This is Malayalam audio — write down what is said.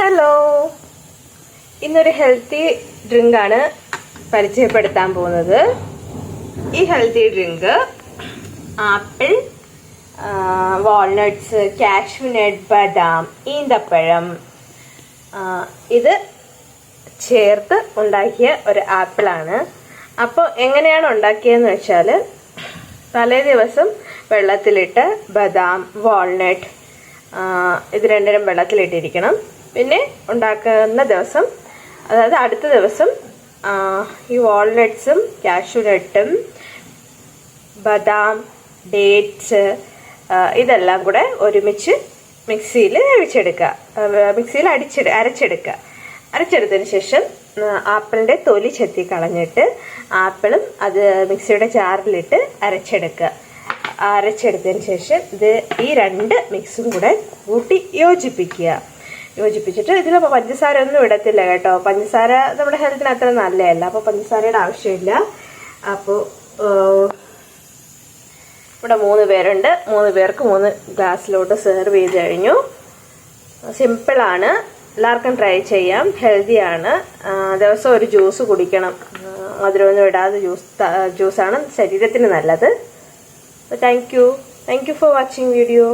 ഹലോ, ഇന്നൊരു ഹെൽത്തി ഡ്രിങ്ക് ആണ് പരിചയപ്പെടുത്താൻ പോകുന്നത്. ഈ healthy drink apple, walnuts, cashew nut, ബദാം, ഈന്തപ്പഴം ഇത് ചേർത്ത് ഉണ്ടാക്കിയ ഒരു ആപ്പിളാണ്. അപ്പോൾ എങ്ങനെയാണ് ഉണ്ടാക്കിയതെന്ന് വെച്ചാൽ, തലേ ദിവസം വെള്ളത്തിലിട്ട് ബദാം, വാൾനട്ട് ഇത് രണ്ടിനും വെള്ളത്തിലിട്ടിരിക്കണം. പിന്നെ ഉണ്ടാക്കുന്ന ദിവസം, അതായത് അടുത്ത ദിവസം ഈ വാൾനട്ട്സും കാഷ്യൂനട്ടും ബദാം, ഡേറ്റ്സ് ഇതെല്ലാം കൂടെ ഒരുമിച്ച് മിക്സിയിൽ അരച്ചെടുക്കുക. അരച്ചെടുത്തതിന് ശേഷം ആപ്പിളിൻ്റെ തൊലി ചെത്തി കളഞ്ഞിട്ട് ആപ്പിളും അത് മിക്സിയുടെ ജാറിലിട്ട് അരച്ചെടുത്തതിന് ശേഷം ഈ രണ്ട് മിക്സും കൂടെ കൂട്ടി യോജിപ്പിച്ചിട്ട് ഇതിൽ പഞ്ചസാര ഒന്നും ഇടത്തില്ല കേട്ടോ. പഞ്ചസാര നമ്മുടെ ഹെൽത്തിന് അത്ര നല്ലതല്ല, അപ്പോൾ പഞ്ചസാരയുടെ ആവശ്യമില്ല. അപ്പോൾ ഇവിടെ 3 പേരുണ്ട്. 3 പേർക്ക് 3 ഗ്ലാസ്സിലോട്ട് സെർവ് ചെയ്ത് കഴിഞ്ഞു. സിമ്പിളാണ്, എല്ലാവർക്കും ട്രൈ ചെയ്യാം. ഹെൽത്തിയാണ്. ദിവസം ഒരു ജ്യൂസ് കുടിക്കണം. മധുരമൊന്നും ഇടാതെ ജ്യൂസാണ് ശരീരത്തിന് നല്ലത്. Thank you for watching video.